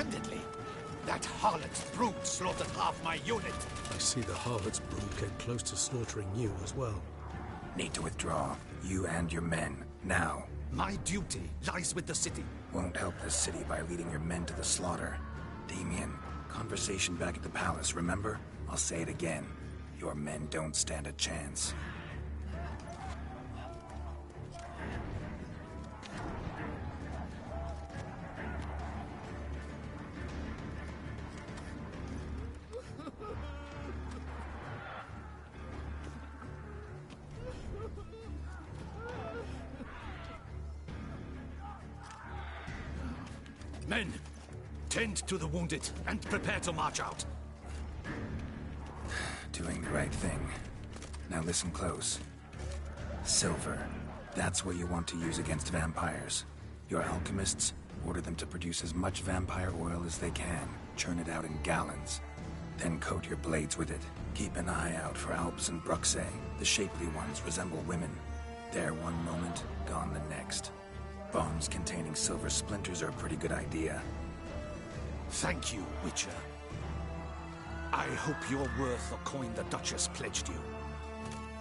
Single-handedly? That harlot's brood slaughtered half my unit. I see the harlot's brood came close to slaughtering you as well. Need to withdraw. You and your men. Now. My duty lies with the city. Won't help the city by leading your men to the slaughter. Damien, conversation back at the palace, remember? I'll say it again. Your men don't stand a chance. Men, tend to the wounded and prepare to march out. Doing the right thing. Now listen close. Silver. That's what you want to use against vampires. Your alchemists, order them to produce as much vampire oil as they can. Churn it out in gallons. Then coat your blades with it. Keep an eye out for Alps and Bruxae. The shapely ones resemble women. There one moment, gone the next. Bombs containing silver splinters are a pretty good idea. Thank you, Witcher. I hope you're worth the coin the Duchess pledged you.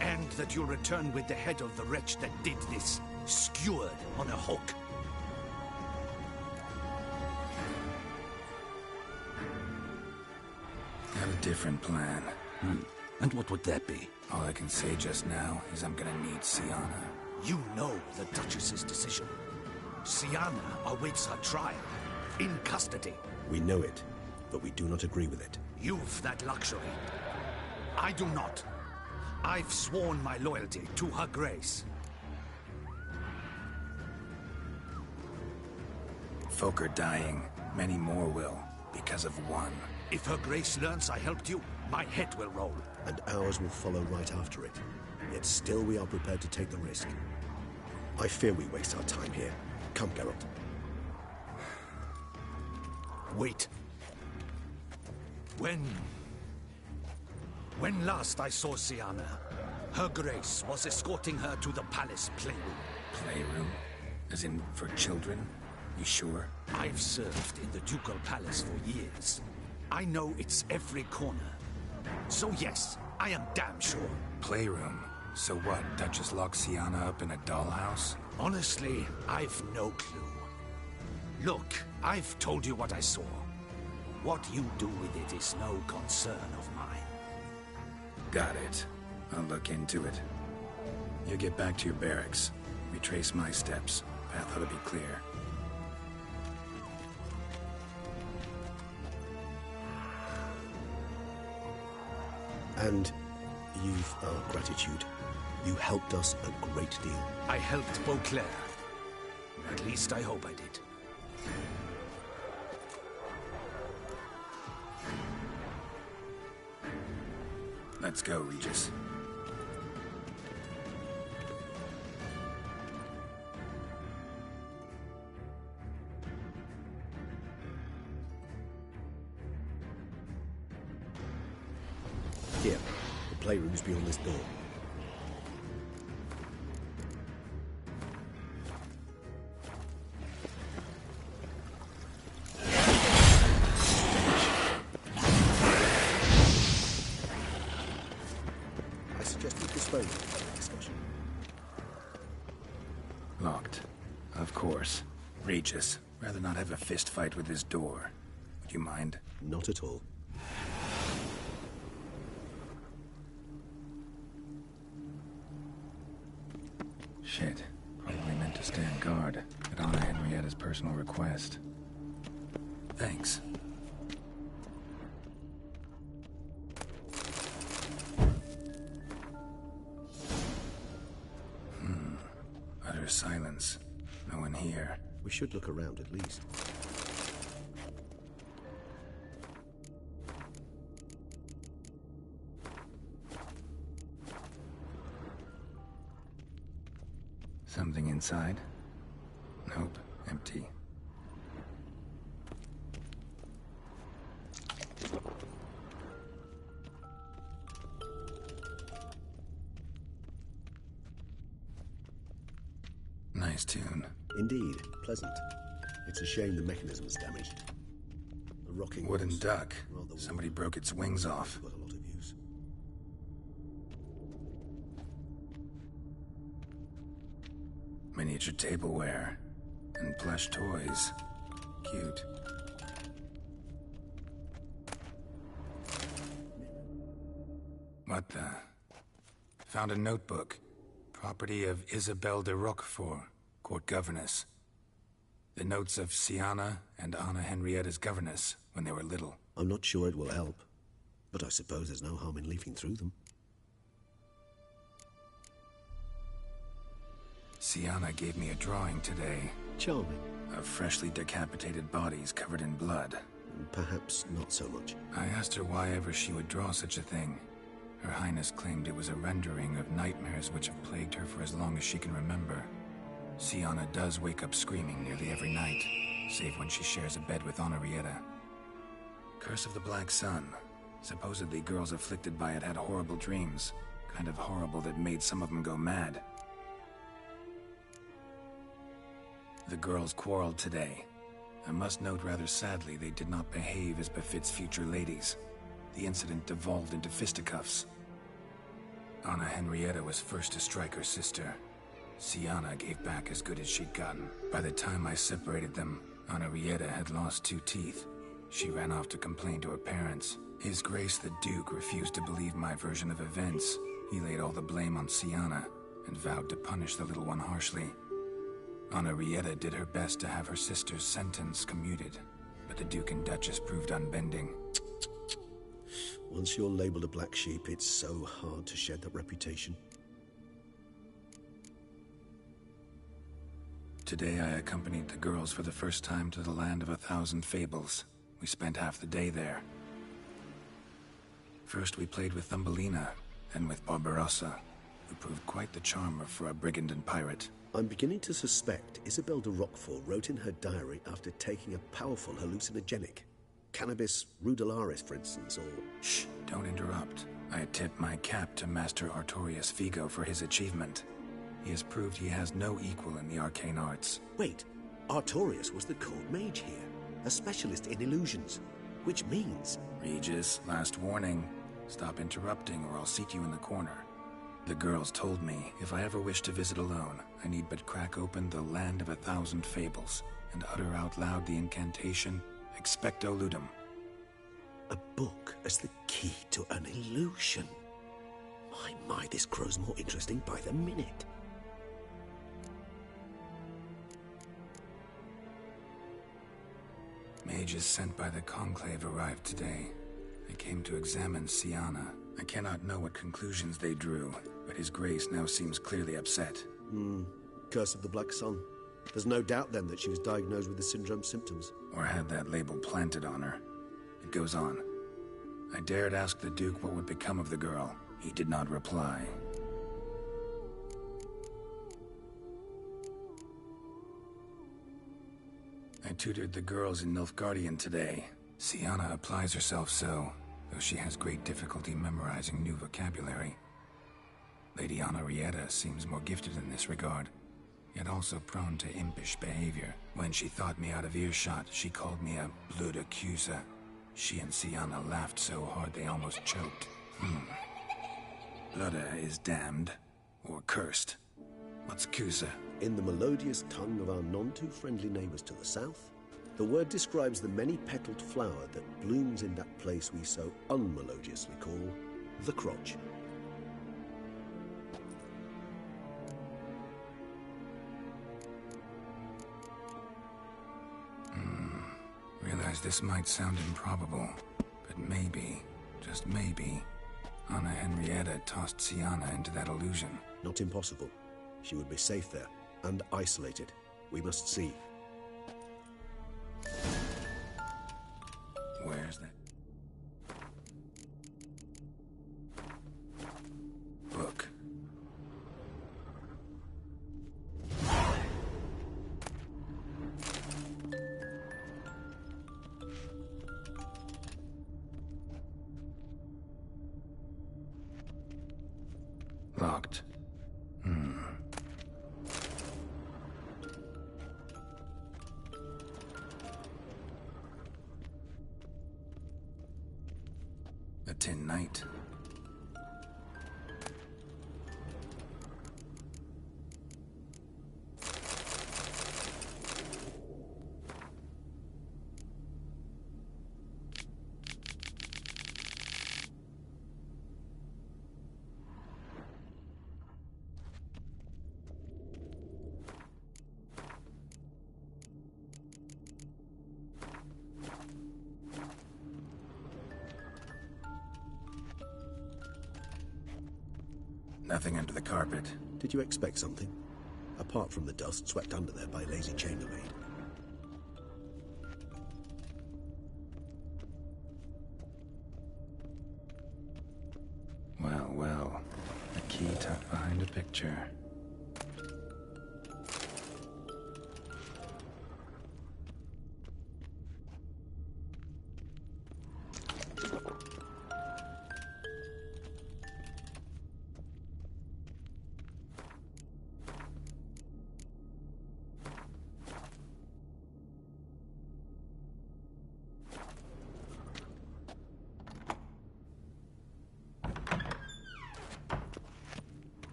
And that you'll return with the head of the wretch that did this, skewered on a hook. Got a different plan. And what would that be? All I can say just now is I'm gonna need Sienna. You know the Duchess's decision. Sienna awaits her trial, in custody. We know it, but we do not agree with it. You've that luxury. I do not. I've sworn my loyalty to her grace. Folk are dying. Many more will, because of one. If her grace learns I helped you, my head will roll. And ours will follow right after it. Yet still we are prepared to take the risk. I fear we waste our time here. Come, Geralt. Wait. When last I saw Sienna, her grace was escorting her to the palace playroom. Playroom? As in, for children? You sure? I've served in the ducal palace for years. I know it's every corner. So yes, I am damn sure. Playroom? So what, Duchess locked Sienna up in a dollhouse? Honestly, I've no clue. Look, I've told you what I saw. What you do with it is no concern of mine. Got it. I'll look into it. You get back to your barracks. Retrace my steps. Path ought to be clear. And you've our gratitude. You helped us a great deal. I helped Beauclair. At least I hope I did. Let's go, Regis. Here, the playroom's beyond this door. I suggest we postpone the discussion. Locked. Of course. Regis, rather not have a fist fight with this door. Would you mind? Not at all. Shit. Probably meant to stand guard, but honor Henrietta's personal request. Thanks. Utter silence. No one here. We should look around at least. Something inside? Nope, empty. Nice tune. Indeed, pleasant. It's a shame the mechanism is damaged. rocking Wooden horse. duck. Rather Somebody broke its wings off. got a lot of use. Miniature tableware. And plush toys. Cute. What the? Found a notebook. Property of Isabelle de Roquefort, court governess. The notes of Sienna and Anna Henrietta's governess when they were little. I'm not sure it will help, but I suppose there's no harm in leafing through them. Sienna gave me a drawing today. Charming. Of freshly decapitated bodies covered in blood. Perhaps not so much. I asked her why ever she would draw such a thing. Her Highness claimed it was a rendering of nightmares which have plagued her for as long as she can remember. Sienna does wake up screaming nearly every night, save when she shares a bed with Henrietta. Curse of the Black Sun. Supposedly girls afflicted by it had horrible dreams. Kind of horrible that made some of them go mad. The girls quarreled today. I must note rather sadly they did not behave as befits future ladies. The incident devolved into fisticuffs. Anna Henrietta was first to strike her sister. Sienna gave back as good as she'd gotten. By the time I separated them, Henrietta had lost 2 teeth. She ran off to complain to her parents. His Grace the Duke refused to believe my version of events. He laid all the blame on Sienna and vowed to punish the little one harshly. Henrietta did her best to have her sister's sentence commuted, but the Duke and Duchess proved unbending. Once you're labeled a black sheep, it's so hard to shed that reputation. Today I accompanied the girls for the first time to the land of 1,000 fables. We spent half the day there. First we played with Thumbelina, then with Barbarossa, who proved quite the charmer for a brigand and pirate. I'm beginning to suspect Isabelle de Roquefort wrote in her diary after taking a powerful hallucinogenic. Cannabis rudelaris, for instance, or... Shh, don't interrupt. I tip my cap to Master Artorius Vigo for his achievement. He has proved he has no equal in the arcane arts. Wait, Artorius was the court mage here, a specialist in illusions, which means... Regis, last warning. Stop interrupting or I'll seat you in the corner. The girls told me if I ever wish to visit alone, I need but crack open the land of 1,000 fables and utter out loud the incantation Expecto Ludum. A book as the key to an illusion. My, this grows more interesting by the minute. Mages sent by the Conclave arrived today. They came to examine Sienna. I cannot know what conclusions they drew, but His Grace now seems clearly upset. Curse of the Black Sun. There's no doubt then that she was diagnosed with the syndrome symptoms. Or had that label planted on her. It goes on. I dared ask the Duke what would become of the girl. He did not reply. I tutored the girls in Nilfgaardian today. Sienna applies herself so, though she has great difficulty memorizing new vocabulary. Lady Henrietta seems more gifted in this regard, yet also prone to impish behavior. When she thought me out of earshot, she called me a blood accuser. She and Sienna laughed so hard they almost choked. Blooda is damned, or cursed. What's Cusa? In the melodious tongue of our none-too-friendly neighbors to the south, the word describes the many-petaled flower that blooms in that place we so unmelodiously call the crotch. Realize this might sound improbable, but maybe, just maybe, Anna Henrietta tossed Sienna into that illusion. Not impossible. She would be safe there, and isolated. We must see. Where's that? Book. Locked. A tin knight. Nothing under the carpet. Did you expect something? Apart from the dust swept under there by lazy chambermaid. Well, well. A key tucked behind a picture.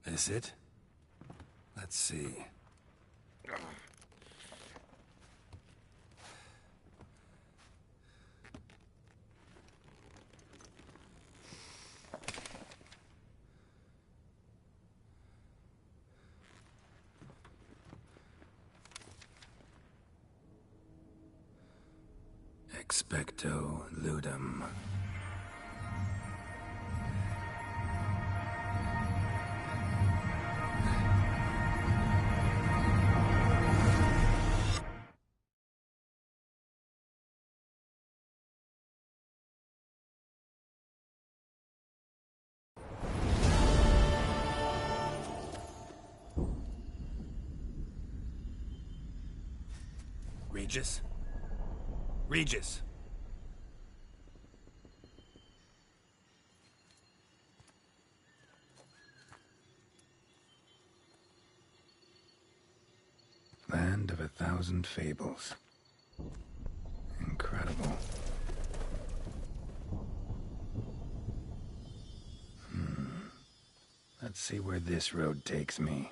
This it? Let's see. Expecto ludum. Regis? Regis! Land of 1,000 fables. Incredible. Let's see where this road takes me.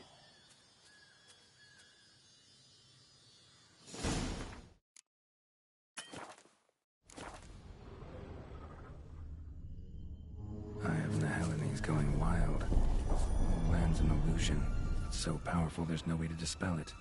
Eye of the Hellenes going wild. The land's an illusion. It's so powerful there's no way to dispel it.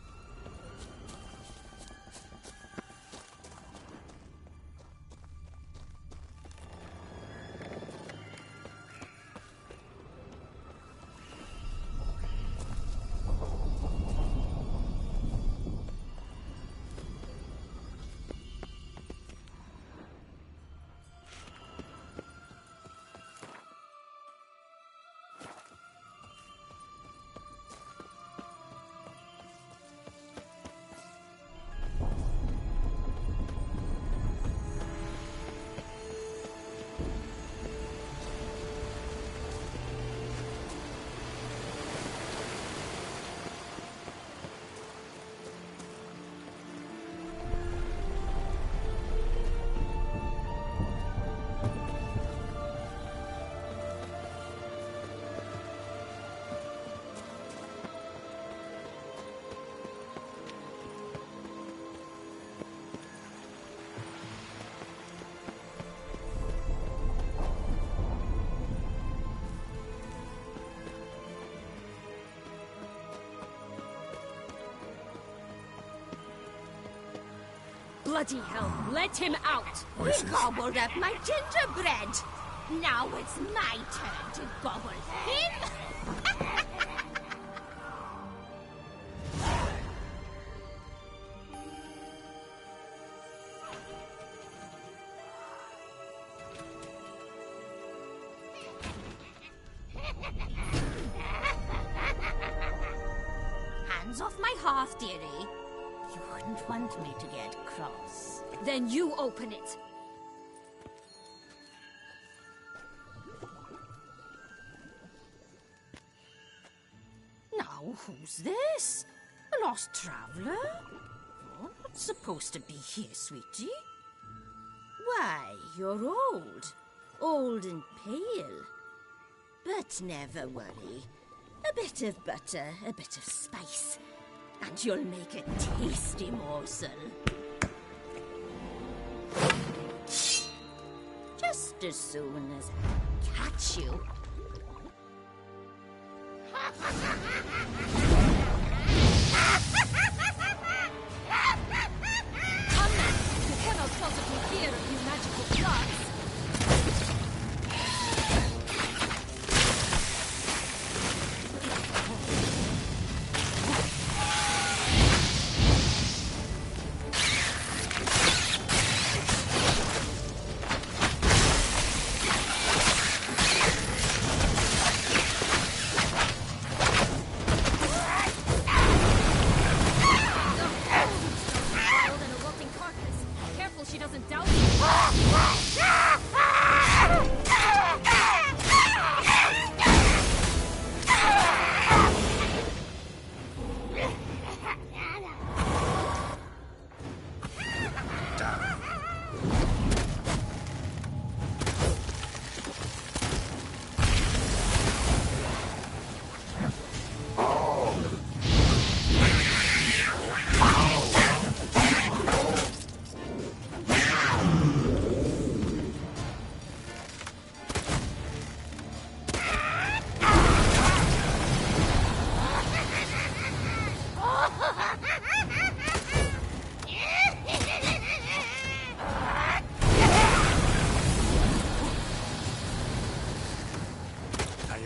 Bloody hell, let him out! Voices. He gobbled up my gingerbread. Now it's my turn to gobble him. Hands off my hearth, dearie. You wouldn't want me to get cross. Then you open it. Now, who's this? A lost traveler? You're not supposed to be here, sweetie. Why, you're old. Old and pale. But never worry. A bit of butter, a bit of spice, and you'll make a tasty morsel. Just as soon as I catch you. You cannot possibly hear of your magical plots.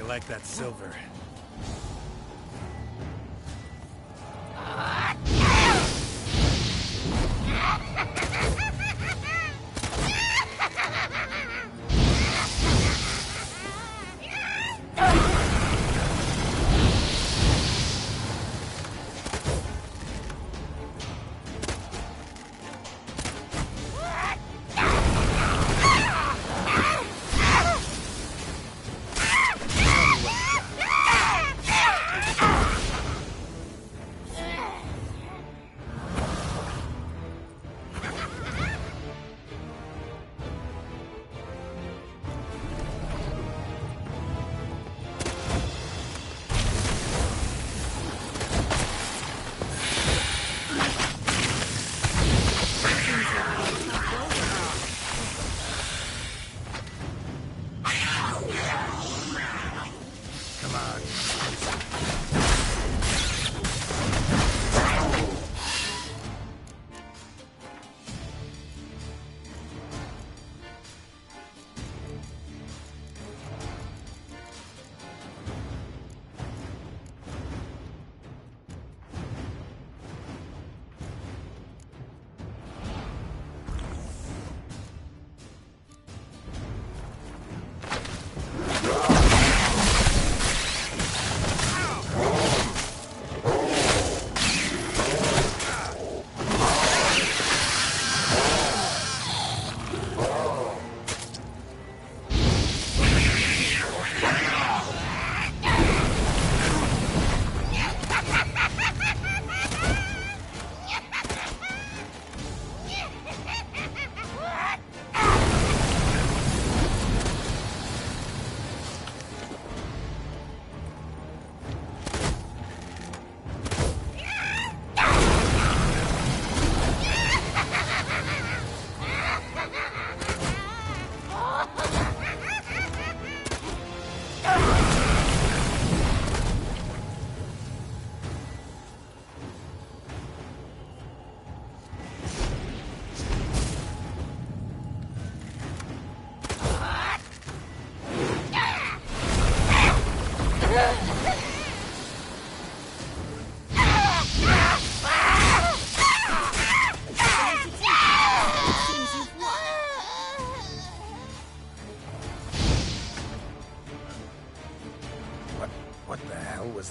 Like that silver.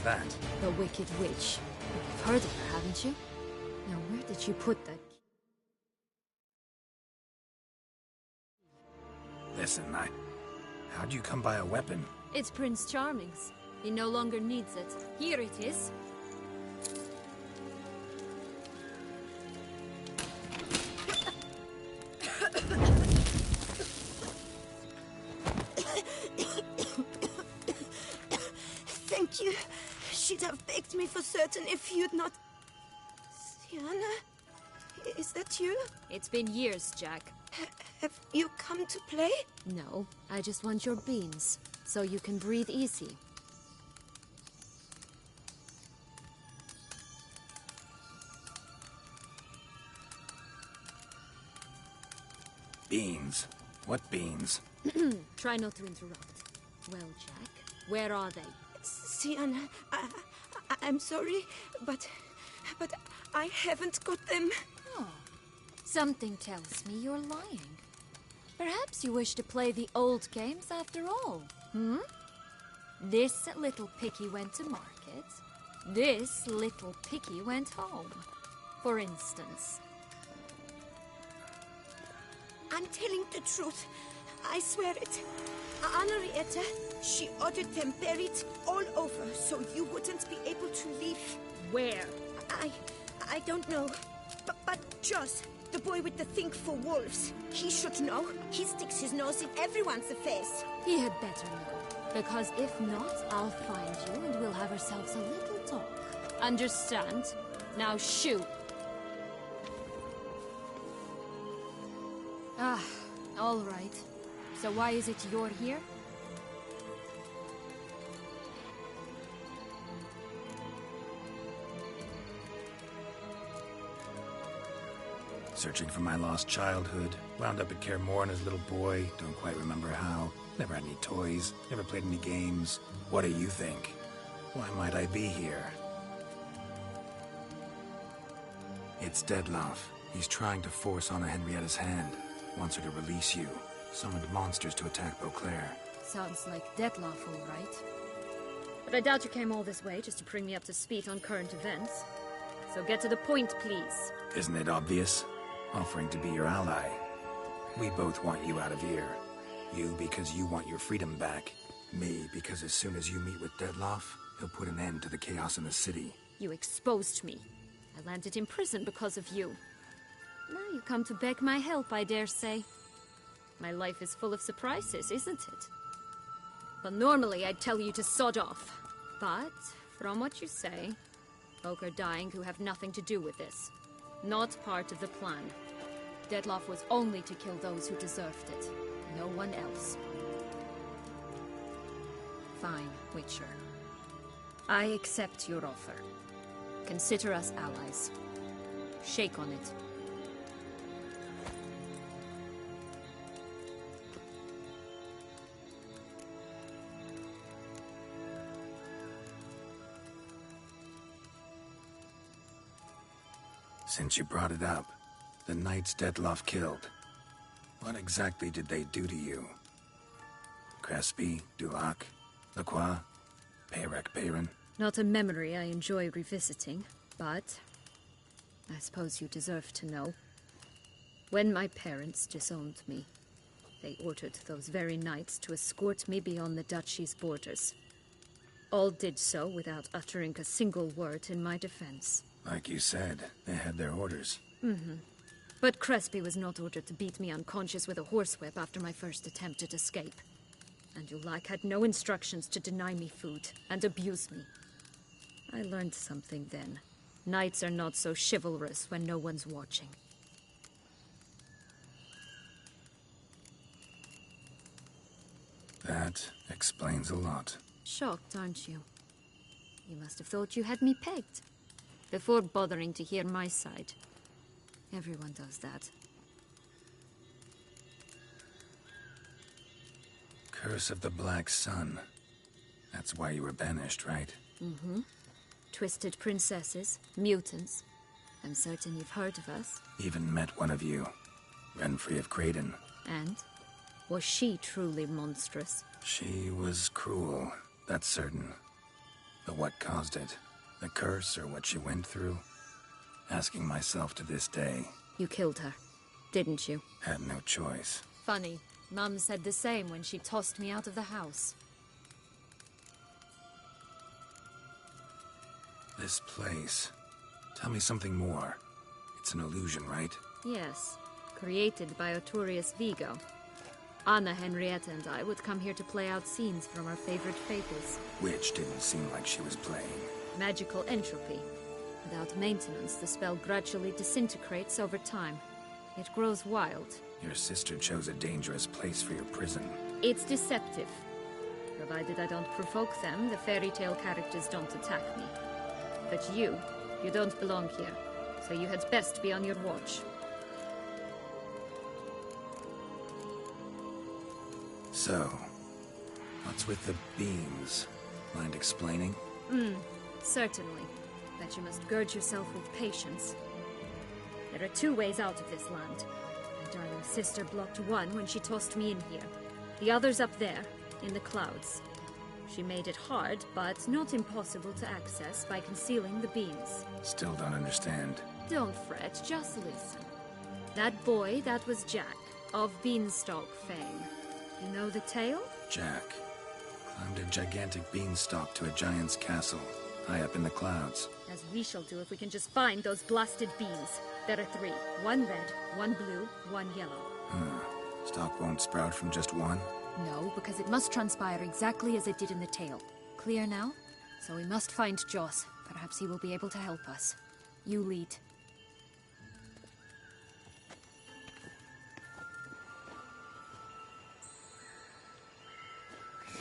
That? The Wicked Witch. You've heard of her, haven't you? Now, where did you put that? Listen, how'd you come by a weapon? It's Prince Charming's. He no longer needs it. Here it is. would have begged me for certain if you'd not... Sienna? Is that you? It's been years, Jack. Have you come to play? No, I just want your beans, so you can breathe easy. Beans? What beans? Try not to interrupt. Well, Jack, where are they? Sienna, I'm sorry, but I haven't got them. Oh, something tells me you're lying. Perhaps you wish to play the old games after all, hmm? This little piggy went to market. This little piggy went home, for instance. I'm telling the truth. I swear it. Henrietta, she ordered them buried all over, so you wouldn't be able to leave. Where? I don't know. But Joss, the boy with the thing for wolves, he should know. He sticks his nose in everyone's affairs. He had better know, because if not, I'll find you and we'll have ourselves a little talk. Understand? Now shoot! Ah, all right. So why is it you're here? Searching for my lost childhood. Wound up at Kaer Morhen as a little boy. Don't quite remember how. Never had any toys. Never played any games. What do you think? Why might I be here? It's Dettlaff. He's trying to force Anna Henrietta's hand. Wants her to release you. Summoned monsters to attack Beauclair. Sounds like Dettlaff, all right. But I doubt you came all this way just to bring me up to speed on current events. So get to the point, please. Isn't it obvious? Offering to be your ally. We both want you out of here. You because you want your freedom back. Me because as soon as you meet with Dettlaff, he'll put an end to the chaos in the city. You exposed me. I landed in prison because of you. Now you come to beg my help, I dare say. My life is full of surprises, isn't it? Well, normally I'd tell you to sod off. But, from what you say, folk are dying who have nothing to do with this. Not part of the plan. Dettlaff was only to kill those who deserved it. No one else. Fine, Witcher. I accept your offer. Consider us allies. Shake on it. Since you brought it up, the knights Dettlaff killed. What exactly did they do to you? Crespi, Dulac, Lacroix, Perrin? Not a memory I enjoy revisiting, but I suppose you deserve to know. When my parents disowned me, they ordered those very knights to escort me beyond the duchy's borders. All did so without uttering a single word in my defense. Like you said, they had their orders. Mm-hmm. But Crespi was not ordered to beat me unconscious with a horsewhip after my first attempt at escape. And Dulac had no instructions to deny me food and abuse me. I learned something then. Knights are not so chivalrous when no one's watching. That explains a lot. Shocked, aren't you? You must have thought you had me pegged. Before bothering to hear my side. Everyone does that. Curse of the Black Sun. That's why you were banished, right? Mm-hmm. Twisted princesses, mutants. I'm certain you've heard of us. Even met one of you. Renfrey of Craden. And? Was she truly monstrous? She was cruel, that's certain. But what caused it? The curse or what she went through? Asking myself to this day. You killed her, didn't you? Had no choice. Funny. Mum said the same when she tossed me out of the house. This place. Tell me something more. It's an illusion, right? Yes. Created by Artorius Vigo. Anna Henrietta and I would come here to play out scenes from our favorite fables. Which didn't seem like she was playing. Magical entropy. Without maintenance, the spell gradually disintegrates over time. It grows wild. Your sister chose a dangerous place for your prison. It's deceptive. Provided I don't provoke them, the fairy tale characters don't attack me. But you don't belong here, so you had best be on your watch. So, what's with the beams? Mind explaining? Certainly. But you must gird yourself with patience. There are 2 ways out of this land. My darling sister blocked one when she tossed me in here. The other's up there, in the clouds. She made it hard, but not impossible to access by concealing the beams. Still don't understand. Don't fret, just listen. That boy, that was Jack, of Beanstalk fame. You know the tale? Jack climbed a gigantic beanstalk to a giant's castle, high up in the clouds. As we shall do if we can just find those blasted beams. There are 3. 1 red, 1 blue, 1 yellow. Stalk won't sprout from just one? No, because it must transpire exactly as it did in the tale. Clear now? So we must find Joss. Perhaps he will be able to help us. You lead.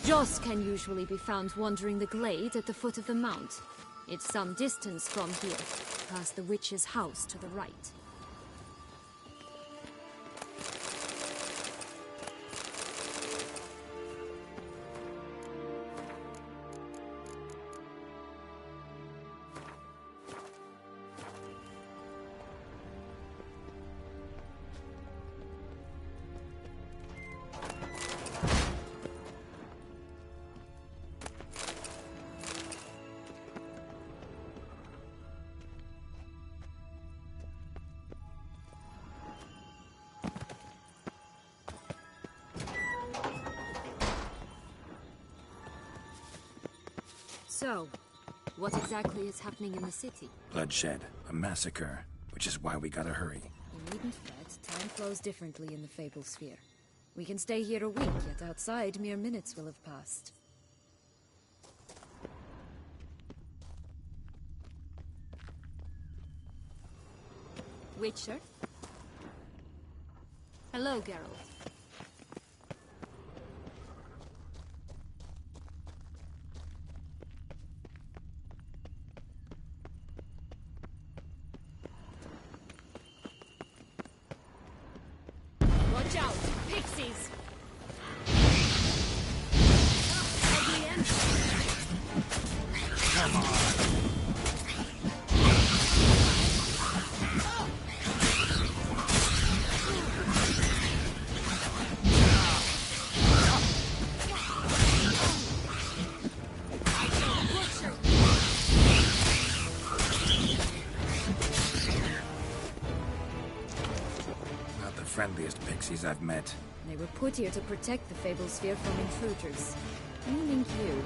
Joss can usually be found wandering the glade at the foot of the mount. It's some distance from here, past the witch's house to the right. So, what exactly is happening in the city? Bloodshed, a massacre, which is why we gotta hurry. You needn't fret. Time flows differently in the Fable Sphere. We can stay here a week, yet outside mere minutes will have passed. Witcher? Hello, Geralt. Watch out! Pixies! Come on! Not the friendliest pixies I've met. They were put here to protect the Fable Sphere from intruders. Meaning you.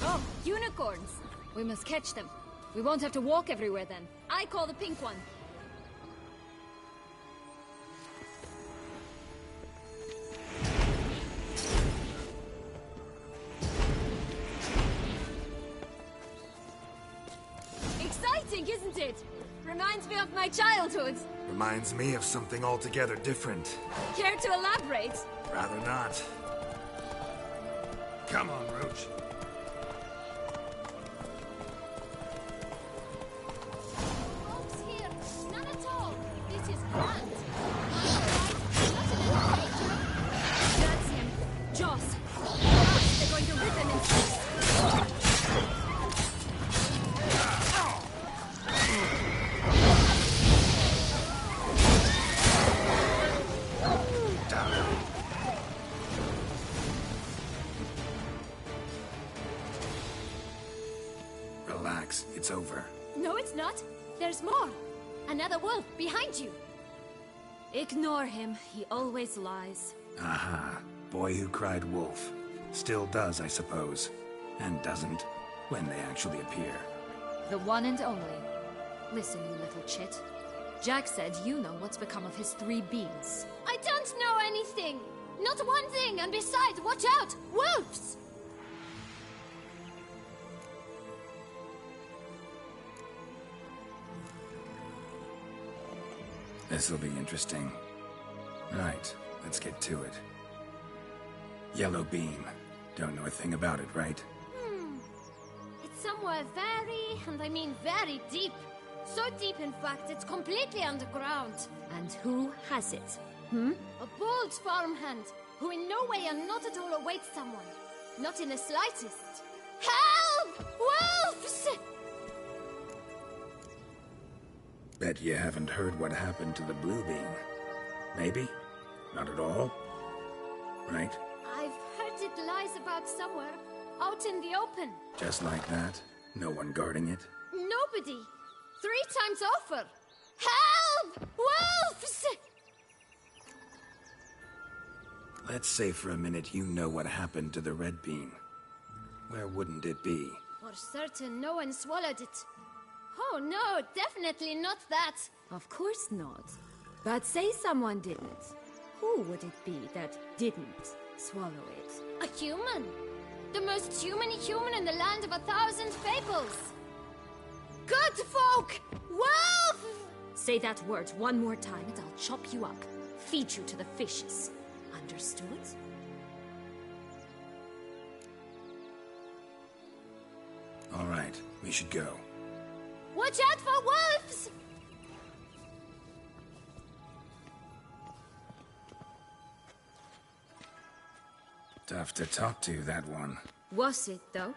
Oh, unicorns! We must catch them. We won't have to walk everywhere then. I call the pink one. Exciting, isn't it? Reminds me of my childhood. Reminds me of something altogether different. Care to elaborate? Rather not. Come on, Roach. Folks here, none at all. This is grand. That's him. Joss. They're going to rip him in pieces. Relax, it's over. No, it's not. There's more. Another wolf behind you. Ignore him. He always lies. Aha. Boy who cried wolf. Still does, I suppose. And doesn't, when they actually appear. The one and only. Listen, you little chit. Jack said you know what's become of his 3 beans. I don't know anything! Not one thing, and besides, watch out! Wolves! This'll be interesting. Right, let's get to it. Yellow bean. Don't know a thing about it, right? It's somewhere very, and I mean very deep. So deep, in fact, it's completely underground. And who has it? A bold farmhand, who in no way and not at all awaits someone. Not in the slightest. Help! Wolves! Bet you haven't heard what happened to the blue bean. Maybe? Not at all? Right? I've heard it lies about somewhere, out in the open. Just like that? No one guarding it? Nobody. 3 times over. Help! Wolves! Let's say for a minute you know what happened to the red bean. Where wouldn't it be? For certain, no one swallowed it. Oh no, definitely not that. Of course not. But say someone didn't. Who would it be that didn't swallow it? A human. The most human in the land of 1,000 fables. Good folk! Wolf! Say that word one more time and I'll chop you up. Feed you to the fishes. Understood? All right, we should go. Watch out for wolves! Tough to talk to, that one. Was it, though?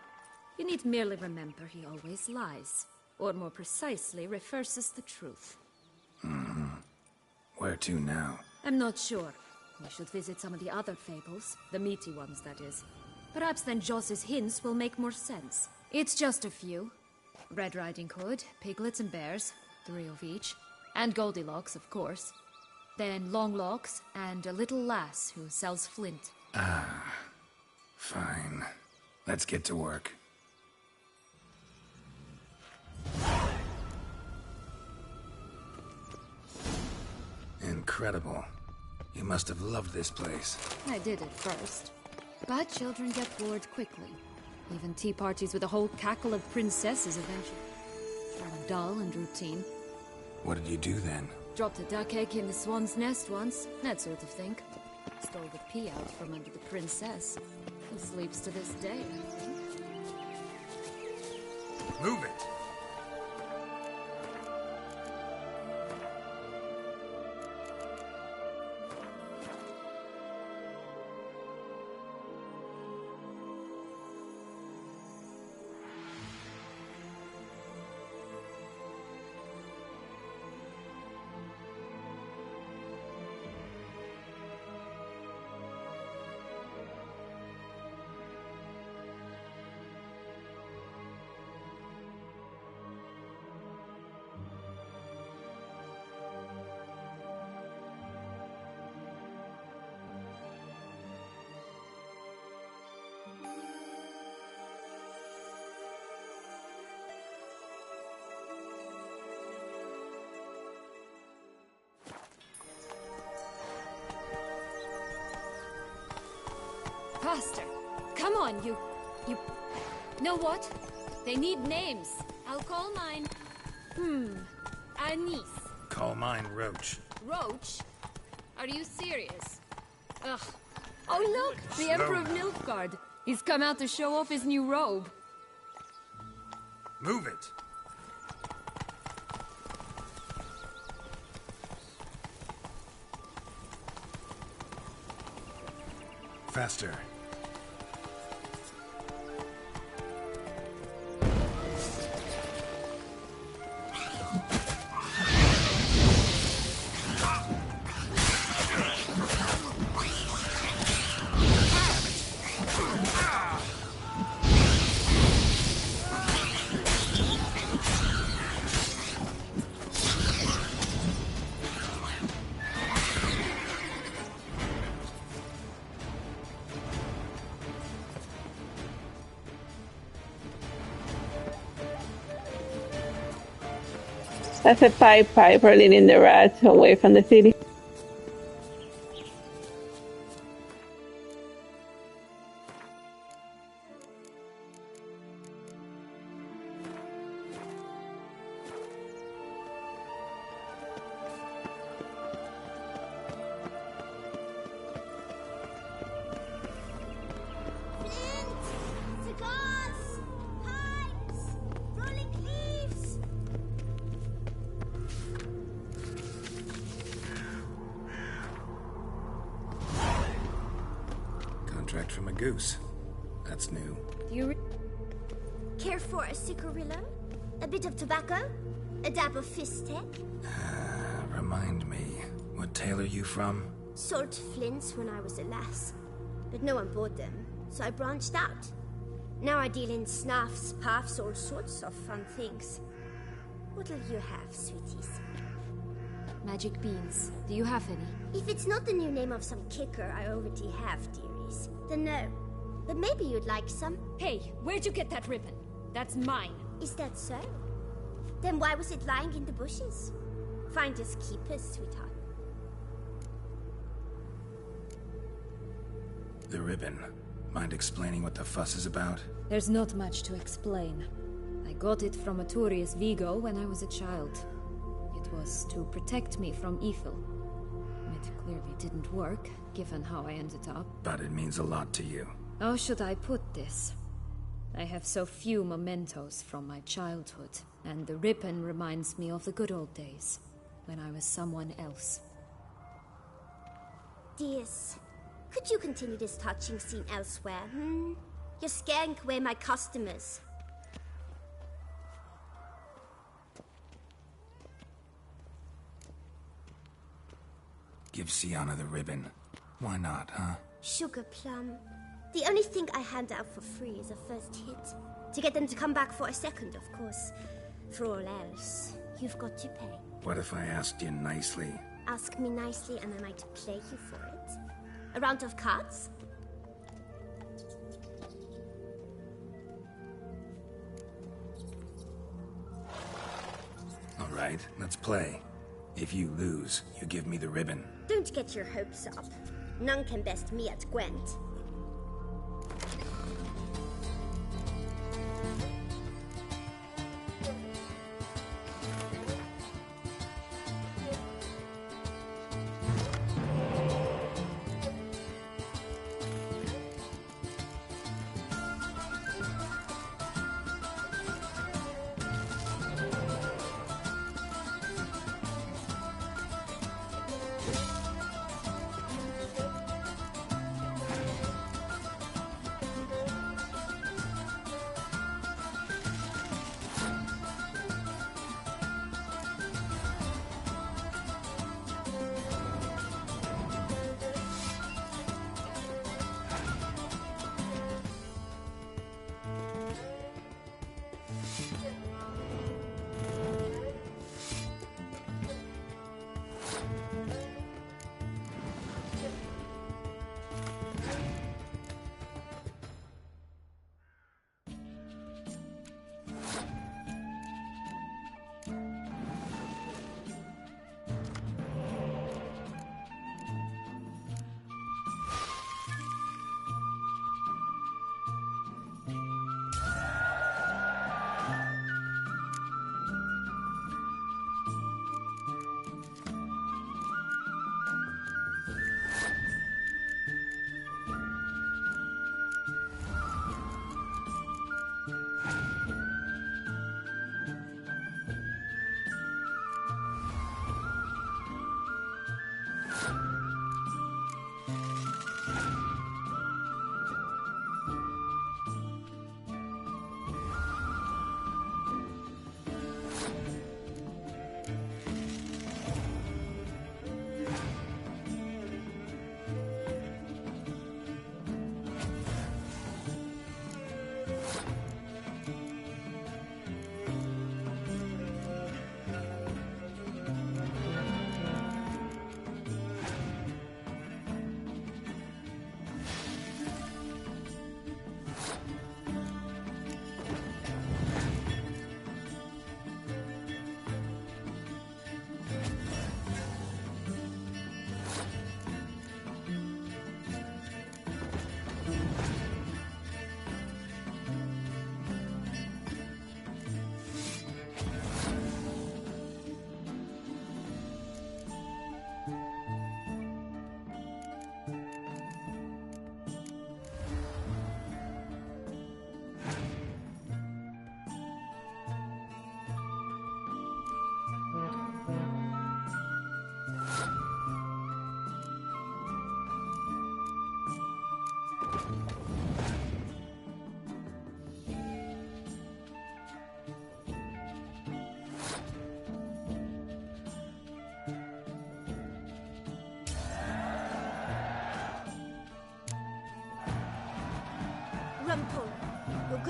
You need merely remember he always lies. Or more precisely, reverses the truth. Where to now? I'm not sure. We should visit some of the other fables. The meaty ones, that is. Perhaps then Joss's hints will make more sense. It's just a few. Red Riding Hood, piglets and bears, 3 of each. And Goldilocks, of course. Then Longlocks, and a little lass who sells flint. Fine. Let's get to work. Incredible. You must have loved this place. I did at first. But children get bored quickly. Even tea parties with a whole cackle of princesses eventually. Grow dull and routine. What did you do then? Dropped a duck egg in the swan's nest once, that sort of thing. Stole the pea out from under the princess. Who sleeps to this day, I think. Move it! Faster! Come on, you... Know what? They need names. I'll call mine... Anise. Call mine Roach. Roach? Are you serious? Ugh. Oh look! The Emperor of Nilfgaard. He's come out to show off his new robe. Move it! Faster. That's a Pied Piper leading the rats away from the city. Contract from a goose. That's new. Do you Care for a cigarillo? A bit of tobacco? A dab of fistek? Remind me, what tale are you from? Sold flints when I was a lass, but no one bought them, so I branched out. Now I deal in snuffs, puffs, all sorts of fun things. What'll you have, sweeties? magic beans? Do you have any? If it's not the new name of some kicker I already have, dearies, then no. But maybe you'd like some. Hey, where'd you get that ribbon? That's mine. Is that so? Then why was it lying in the bushes? Finders keepers, sweetheart. The ribbon. Mind explaining what the fuss is about? There's not much to explain. I got it from a Turius Vigo when I was a child. It was to protect me from evil. It clearly didn't work, given how I ended up. But it means a lot to you. How should I put this? I have so few mementos from my childhood, and the ribbon reminds me of the good old days, when I was someone else. Dears, could you continue this touching scene elsewhere, You're scaring away my customers. Give Sienna the ribbon. Why not, huh? Sugar plum. The only thing I hand out for free is a first hit. To get them to come back for a second, of course. For all else, you've got to pay. What if I asked you nicely? Ask me nicely and I might play you for it. A round of cards? All right, let's play. If you lose, you give me the ribbon. Don't get your hopes up. None can best me at Gwent.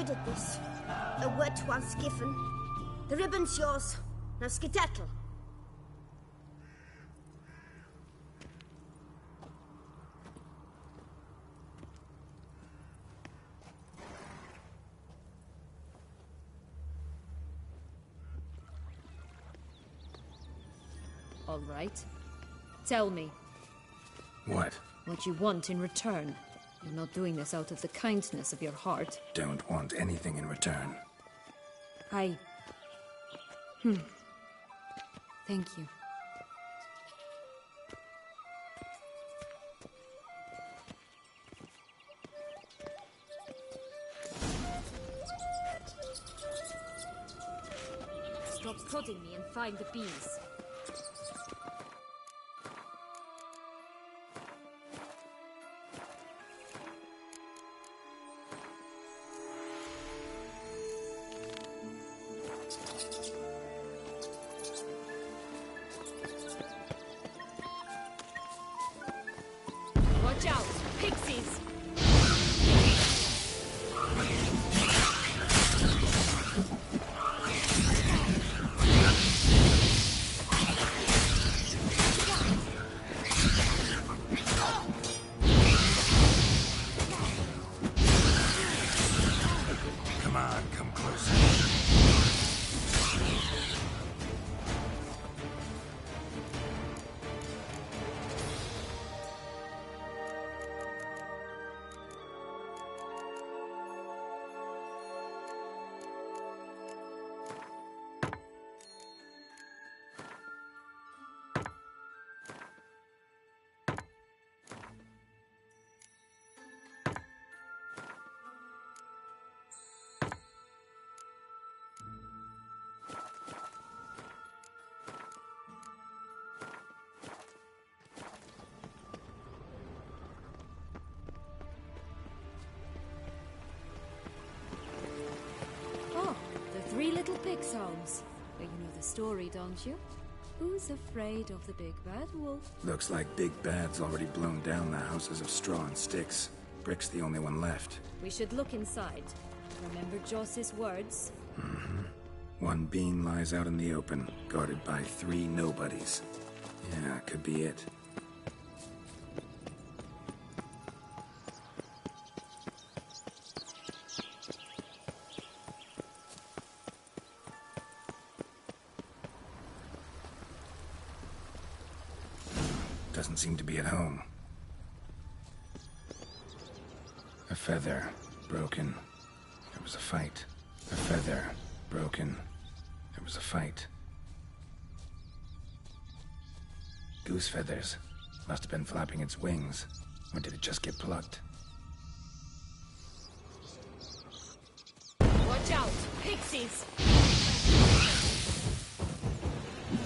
good at this. A word once given. The ribbon's yours. Now skedaddle. All right. Tell me. What? What you want in return. You're not doing this out of the kindness of your heart. Don't want anything in return. Thank you. Stop prodding me and find the bees. Watch out! Pixies! Come on, come closer. Oh, the three little pig songs. But you know the story, don't you? Who's afraid of the big bad wolf? Looks like Big Bad's already blown down the houses of straw and sticks. Brick's the only one left. We should look inside. Remember Joss's words? One bean lies out in the open, guarded by 3 nobodies. Yeah, could be it. Doesn't seem to be at home. A feather, broken. There was a fight. A feather, broken. There was a fight. Goose feathers. Must have been flapping its wings. Or did it just get plucked? Watch out! Pixies!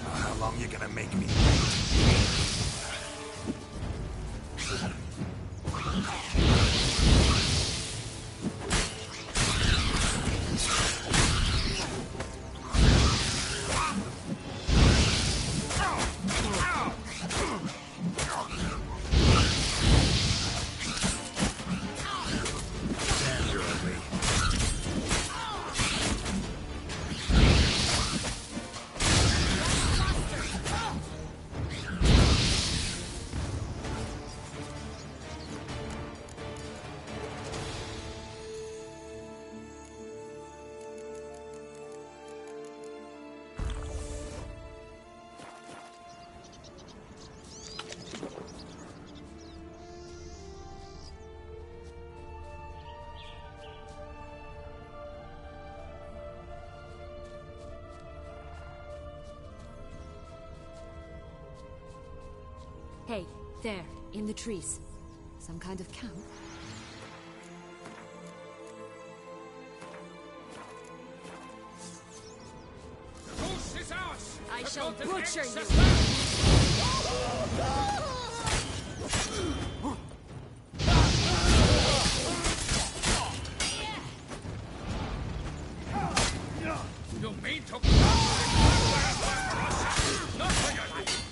Oh, how long you gonna make me wait? Hey, there, in the trees. Some kind of camp? The goose is ours! I shall butcher you! You mean to... Not for your life!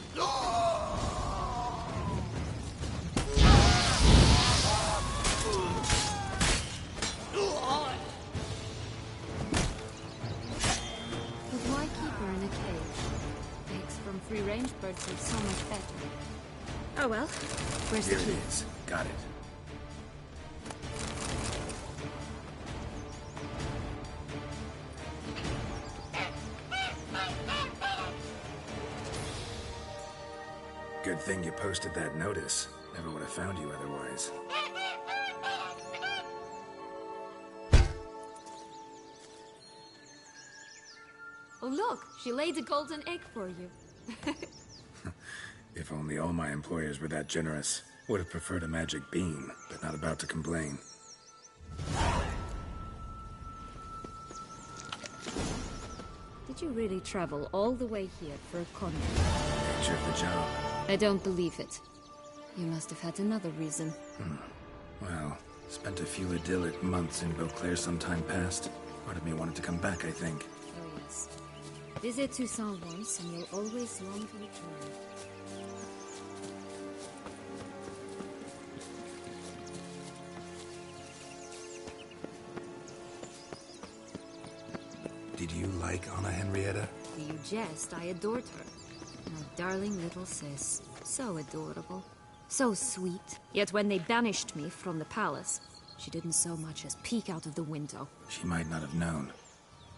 Free-range birds are so much better. Oh well. Where's Here the key? it is. Got it. Good thing you posted that notice. Never would have found you otherwise. Oh look, she laid a golden egg for you. If only all my employers were that generous. Would have preferred a magic bean, but not about to complain. Did you really travel all the way here for a convent? Nature of the job. I don't believe it. You must have had another reason. Well, spent a few idyllic months in Beauclair some time past. Part of me wanted to come back, I think. Oh yes. Visit Toussaint once and you'll always long to return. Did you like Anna Henrietta? Do you jest? I adored her. My darling little sis. So adorable. So sweet. Yet when they banished me from the palace, she didn't so much as peek out of the window. She might not have known.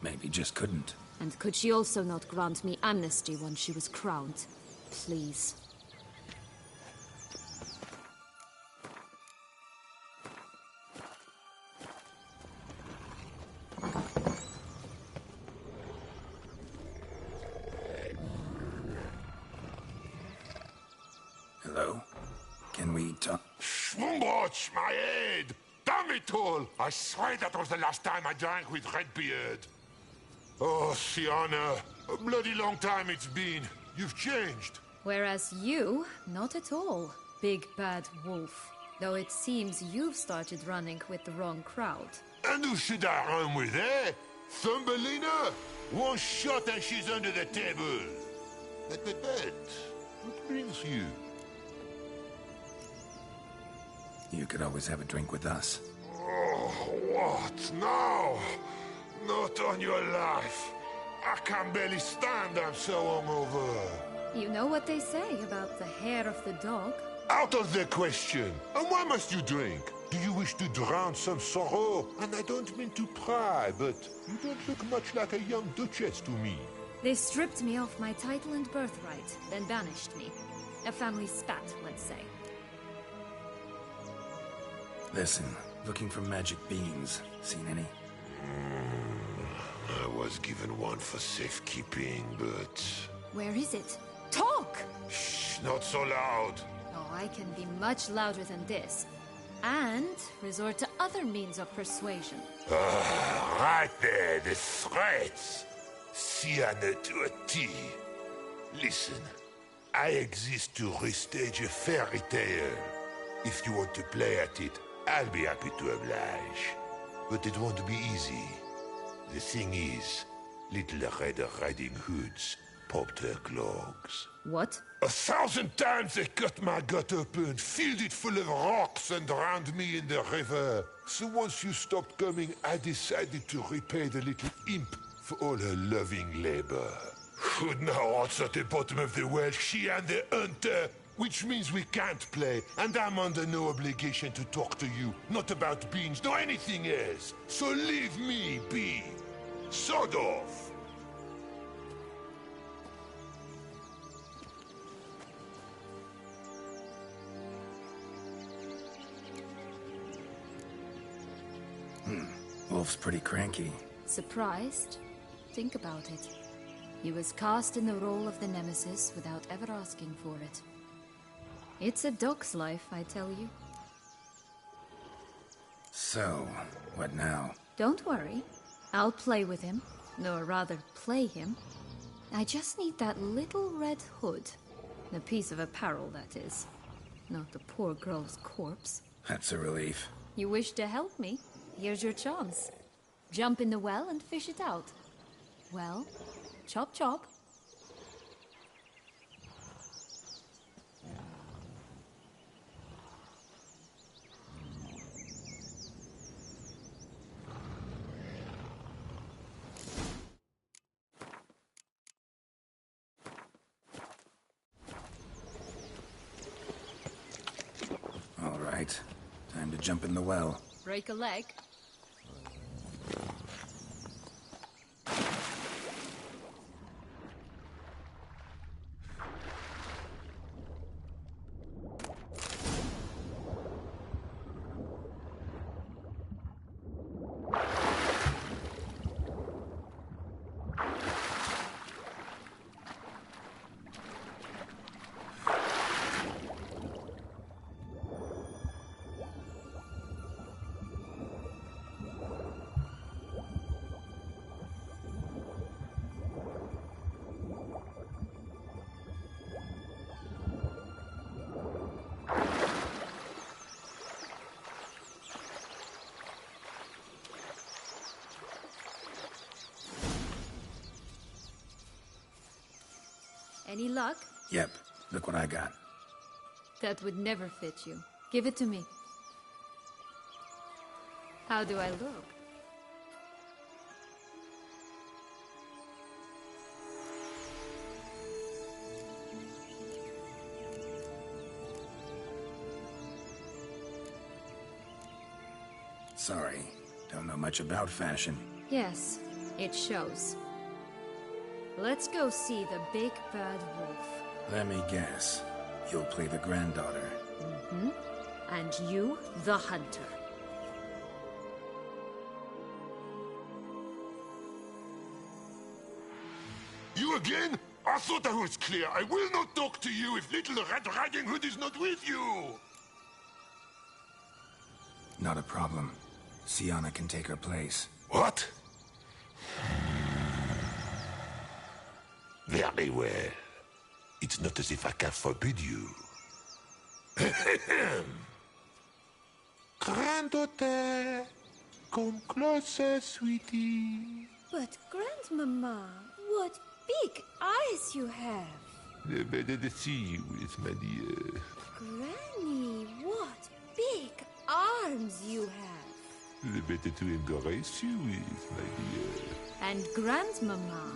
Maybe just couldn't. And could she also not grant me amnesty once she was crowned? Please. Hello? Can we talk? Schwumbotch, my head! Damn it all! I swear that was the last time I drank with Redbeard. Oh, Sienna, a bloody long time it's been. You've changed. Whereas you, not at all, big bad wolf. Though it seems you've started running with the wrong crowd. And who should I run with, eh? Thumbelina? One shot and she's under the table. But, what brings you? You could always have a drink with us. Oh, what now? Not on your life. I can barely stand, I'm so hungover. You know what they say about the hair of the dog? Out of the question. And why must you drink? Do you wish to drown some sorrow? And I don't mean to pry, but you don't look much like a young duchess to me. They stripped me of my title and birthright, then banished me. A family spat, let's say. Listen, looking for magic beans. Seen any? I was given one for safekeeping, but... Where is it? Talk! Shh, not so loud. Oh, I can be much louder than this. And resort to other means of persuasion. Right there, the threats. Sienna to a T. Listen, I exist to restage a fairy tale. If you want to play at it, I'll be happy to oblige. But it won't be easy. The thing is, Little Red Riding Hoods popped her clogs. What? 1,000 times they cut my gut open, filled it full of rocks and drowned me in the river. So once you stopped coming, I decided to repay the little imp for all her loving labor. Who now rots at the bottom of the well, she and the hunter, which means we can't play, and I'm under no obligation to talk to you, not about beans, nor anything else. So leave me be. Sod off. Wolf's pretty cranky. Surprised? Think about it. He was cast in the role of the Nemesis without ever asking for it. It's a dog's life, I tell you. So, what now? Don't worry. I'll play with him. Or rather, play him. I just need that little red hood. A piece of apparel, that is. Not the poor girl's corpse. That's a relief. You wish to help me? Here's your chance. Jump in the well and fish it out. Well, chop chop. Time to jump in the well. Break a leg? Any luck? Yep, look what I got. That would never fit you. Give it to me. How do I look? Sorry, don't know much about fashion. Yes, it shows. Let's go see the big bad wolf. Let me guess. You'll play the granddaughter. Mm-hmm. And you, the hunter. You again? I thought I was clear. I will not talk to you if little Red Riding Hood is not with you! Not a problem. Sienna can take her place. What? Very well. It's not as if I can forbid you. Granddaughter, come closer, sweetie. But, Grandmama, what big eyes you have. The better to see you with, my dear. Granny, what big arms you have. The better to embrace you with, my dear. And Grandmama,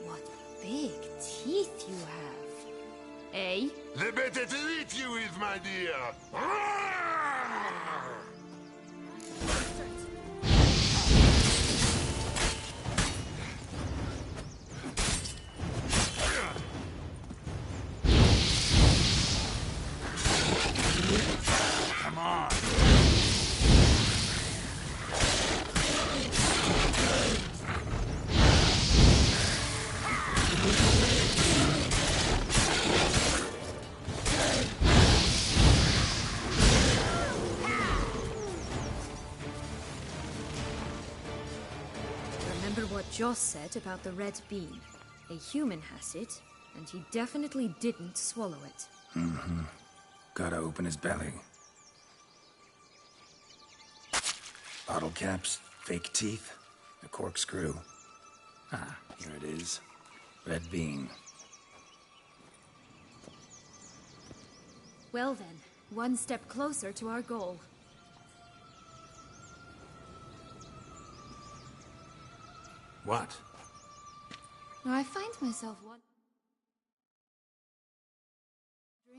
what big teeth you have. Eh? The better to eat you with, my dear. Come on! Remember what Joss said about the red bean. A human has it, and he definitely didn't swallow it. Mm-hmm. Gotta open his belly. Bottle caps, fake teeth, a corkscrew. Ah, here it is. Red bean. Well then, one step closer to our goal. What? I find myself wondering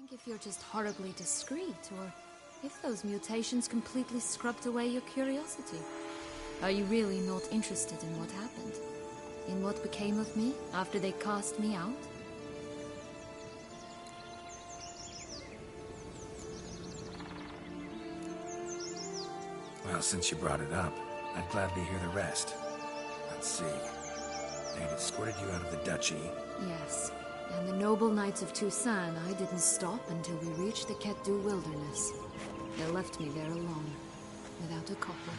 if you're just horribly discreet, or if those mutations completely scrubbed away your curiosity. Are you really not interested in what happened? In what became of me after they cast me out? Well, since you brought it up, I'd gladly hear the rest. Let's see. They'd escorted you out of the duchy. Yes, and the noble knights of Toussaint, I didn't stop until we reached the Ketdu wilderness. They left me there alone, without a copper,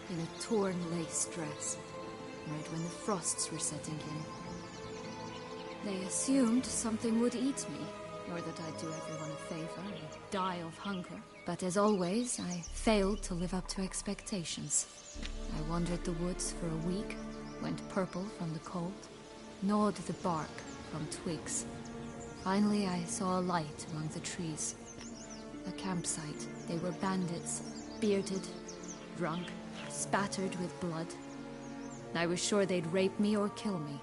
in a torn lace dress, right when the frosts were setting in. They assumed something would eat me, or that I'd do everyone a favor and die of hunger. But as always, I failed to live up to expectations. I wandered the woods for a week, went purple from the cold, gnawed the bark from twigs. Finally, I saw a light among the trees. A campsite. They were bandits, bearded, drunk, spattered with blood. I was sure they'd rape me or kill me,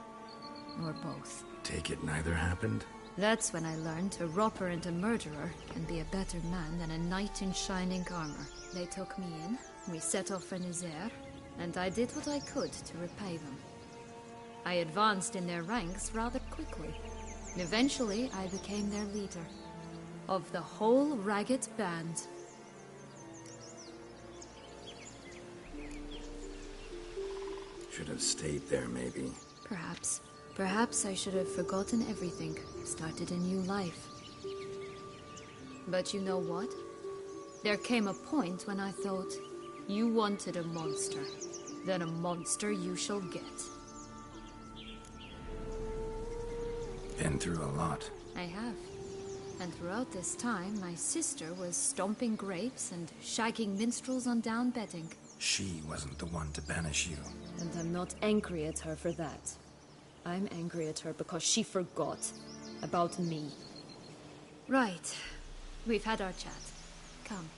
or both. Take it neither happened? That's when I learned a robber and a murderer can be a better man than a knight in shining armor. They took me in, we set off for Nizer, and I did what I could to repay them. I advanced in their ranks rather quickly. Eventually, I became their leader. Of the whole ragged band. Should have stayed there, maybe. Perhaps. Perhaps I should have forgotten everything, started a new life. But you know what? There came a point when I thought, you wanted a monster. Then a monster you shall get. Been through a lot. I have. And throughout this time, my sister was stomping grapes and shagging minstrels on down bedding. She wasn't the one to banish you. And I'm not angry at her for that. I'm angry at her because she forgot about me. Right. We've had our chat. Come.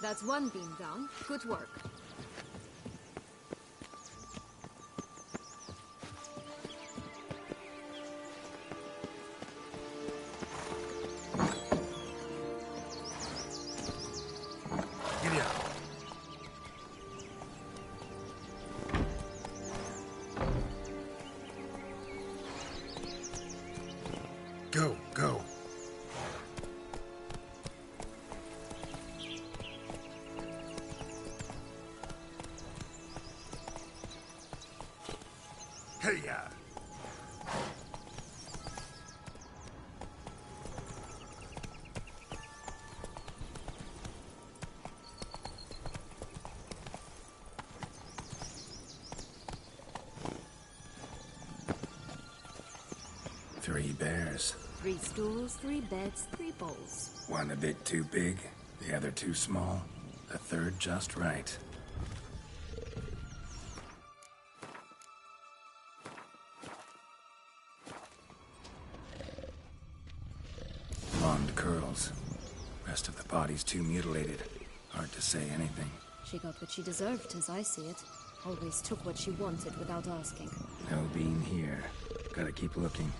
That's one beam down. Good work. Giddy up. Go, go. Hey-ya! Three bears. 3 stools, 3 beds, 3 bowls. One a bit too big, the other too small, the third just right. Blonde curls. Rest of the body's too mutilated. Hard to say anything. She got what she deserved, as I see it. Always took what she wanted without asking. No bean here. Gotta keep looking.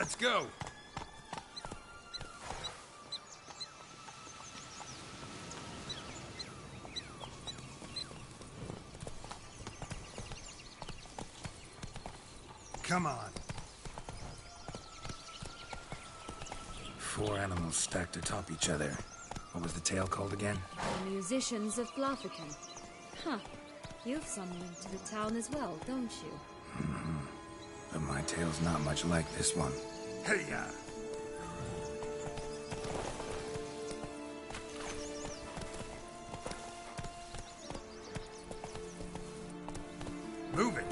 Let's go! Come on. 4 animals stacked atop each other. What was the tale called again? The Musicians of Blaviken. Huh. You've some link to the town as well, don't you? But my tale's not much like this one. Hey-ya! Move it!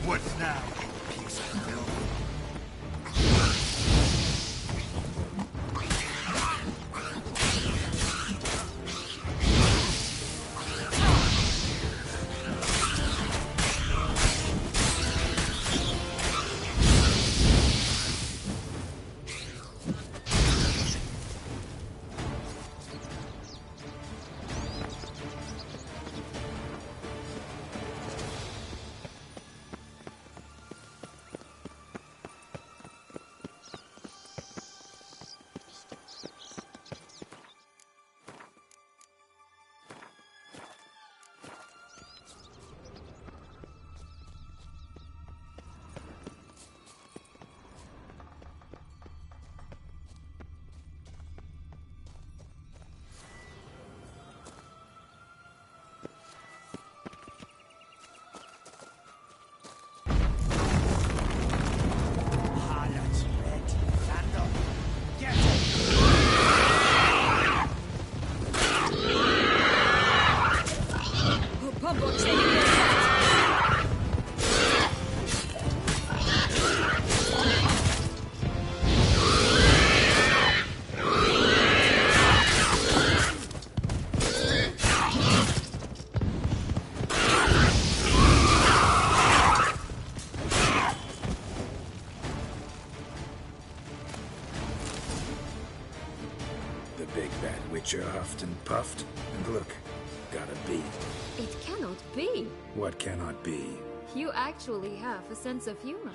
What now, piece of filth? Witcher huffed and puffed, and look, gotta be. It cannot be. What cannot be? You actually have a sense of humor.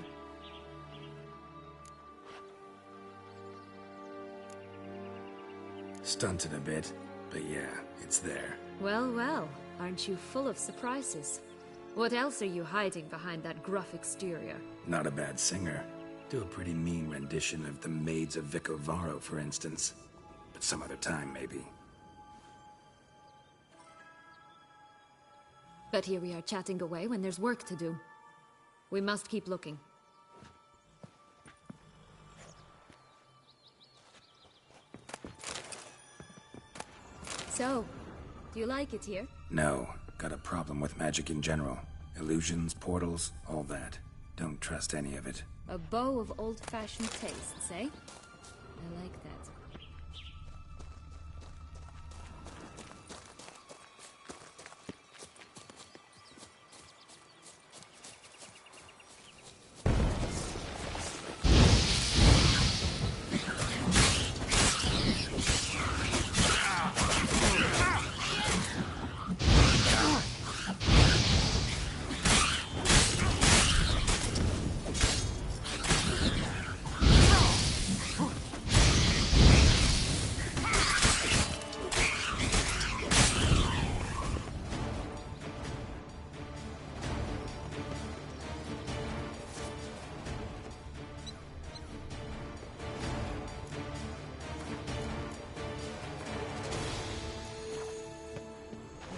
Stunted a bit, but yeah, it's there. Well, well, aren't you full of surprises? What else are you hiding behind that gruff exterior? Not a bad singer. Do a pretty mean rendition of the Maids of Vicovaro, for instance. But some other time, maybe. But here we are chatting away when there's work to do. We must keep looking. So, do you like it here? No. Got a problem with magic in general. Illusions, portals, all that. Don't trust any of it. A bow of old-fashioned tastes, eh? I like that.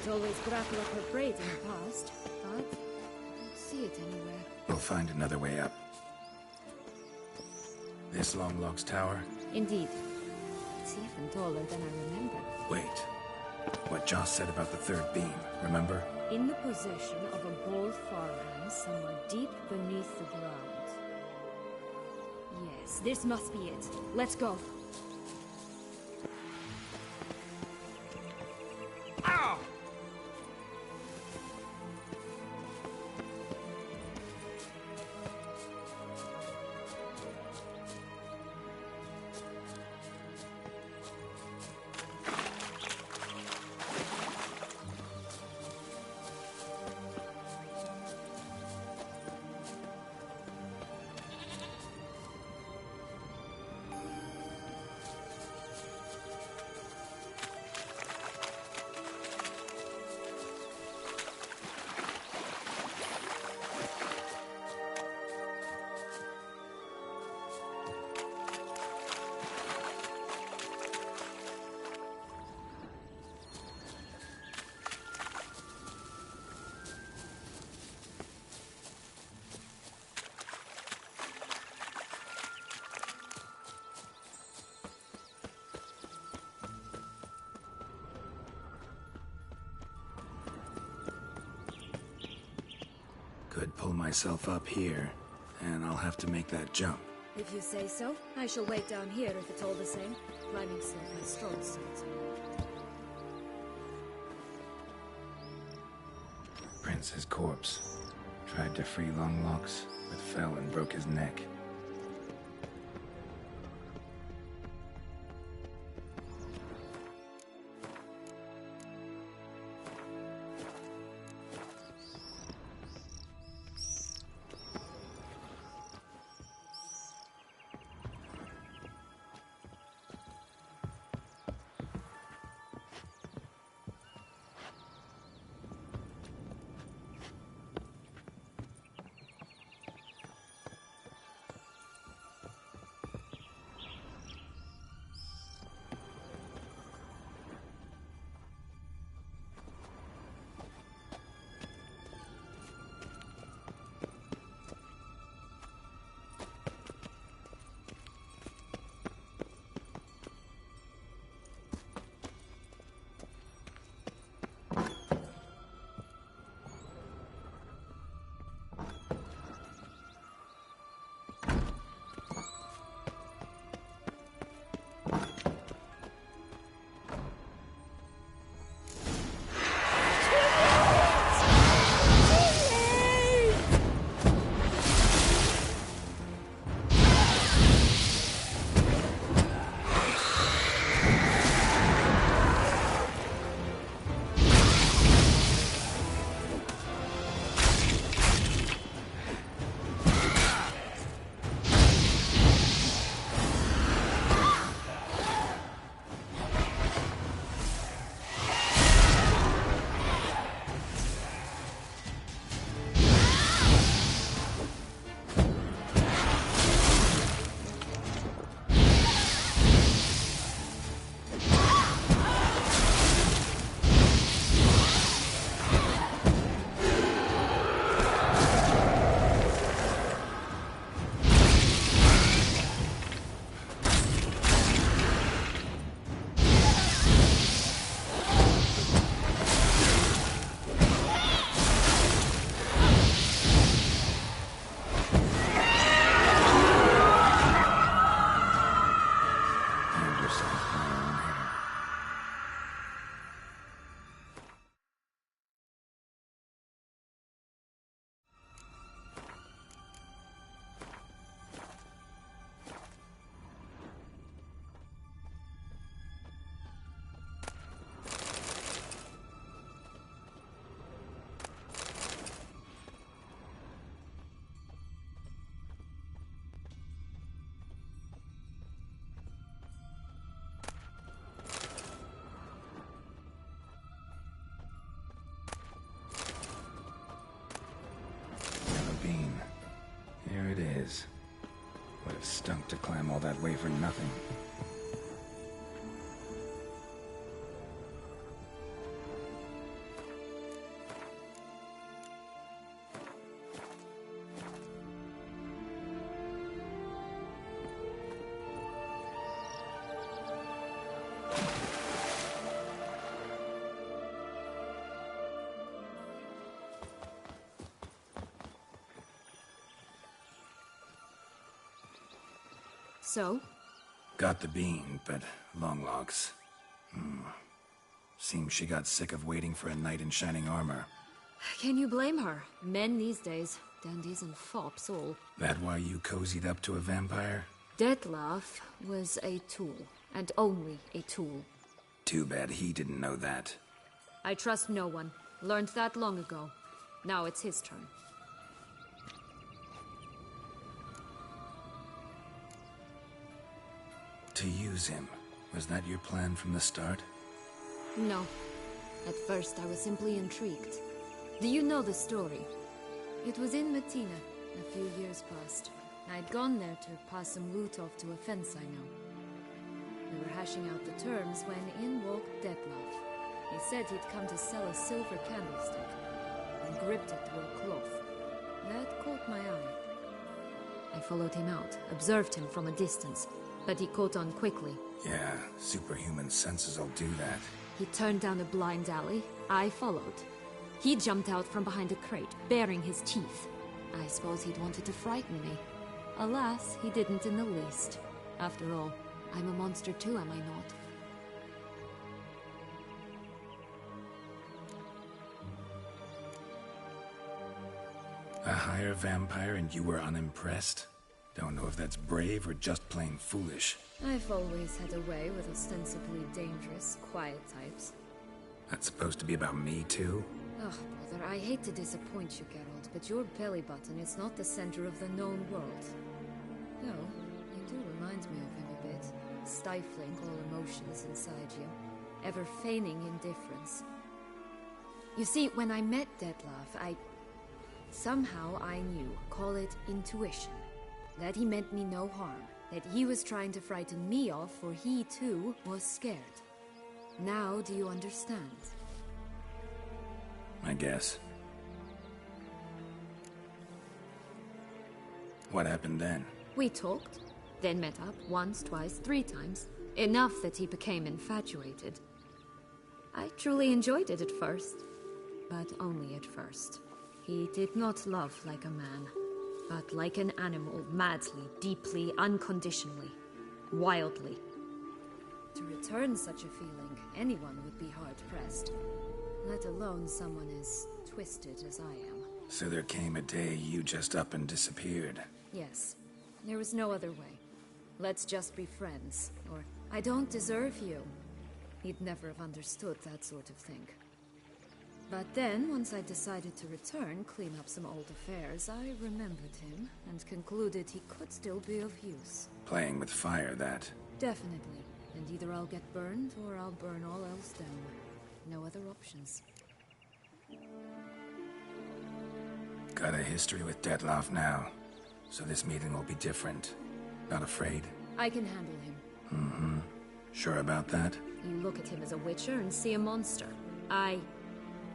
Always grapple up her braids in the past, but I don't see it anywhere. We'll find another way up. This Longlock's tower? Indeed. It's even taller than I remember. Wait. What Joss said about the third beam, remember? In the possession of a bold farmhand somewhere deep beneath the ground. Yes, this must be it. Let's go. could pull myself up here, and I'll have to make that jump. If you say so, I shall wait down here if it's all the same. Climbing's not my strong suit. Prince's corpse. Tried to free Longlocks, but fell and broke his neck. It is. Would have stunk to climb all that way for nothing. So? Got the bean, but Longlocks. Seems she got sick of waiting for a knight in shining armor. Can you blame her? Men these days, dandies and fops all. That why you cozied up to a vampire? Dettlaff was a tool, and only a tool. Too bad he didn't know that. I trust no one. Learned that long ago. Now it's his turn. To use him. Was that your plan from the start? No. At first I was simply intrigued. Do you know the story? It was in Matina, a few years past. I'd gone there to pass some loot off to a fence I know. We were hashing out the terms when in walked Dettlaff. He said he'd come to sell a silver candlestick, and gripped it through a cloth. That caught my eye. I followed him out, observed him from a distance, but he caught on quickly. Yeah, superhuman senses will do that. He turned down a blind alley. I followed. He jumped out from behind a crate, baring his teeth. I suppose he'd wanted to frighten me. Alas, he didn't in the least. After all, I'm a monster too, am I not? A higher vampire and you were unimpressed? Don't know if that's brave or just plain foolish. I've always had a way with ostensibly dangerous, quiet types. That's supposed to be about me too? Ugh, brother, I hate to disappoint you, Geralt, but your belly button is not the center of the known world. No, you do remind me of him a bit, stifling all emotions inside you, ever feigning indifference. You see, when I met Detlef, somehow I knew, call it intuition, that he meant me no harm, that he was trying to frighten me off, for he too was scared. Now do you understand? I guess. What happened then? We talked, then met up once, twice, 3 times. Enough that he became infatuated. I truly enjoyed it at first, but only at first. He did not love like a man, but like an animal, madly, deeply, unconditionally, wildly. To return such a feeling, anyone would be hard-pressed, let alone someone as twisted as I am. So there came a day you just up and disappeared. Yes. There was no other way. Let's just be friends, or I don't deserve you. He'd never have understood that sort of thing. But then, once I decided to return, clean up some old affairs, I remembered him and concluded he could still be of use. Playing with fire, that. Definitely. And either I'll get burned, or I'll burn all else down. No other options. Got a history with Detlef now, so this meeting will be different. Not afraid? I can handle him. Mm-hmm. Sure about that? You look at him as a witcher and see a monster.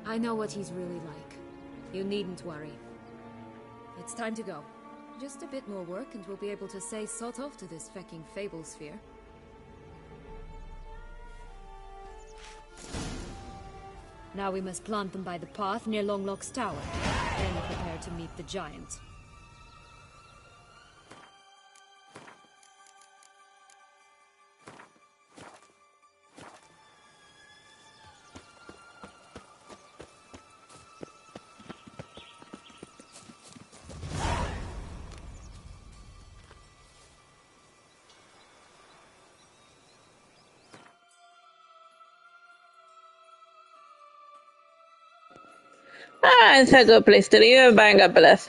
I know what he's really like. You needn't worry. It's time to go. Just a bit more work and we'll be able to say sod off to this fecking fable sphere. Now we must plant them by the path near Longlock's tower. Then prepare to meet the giant. Ah, it's a good place to leave it. Bang up, bless.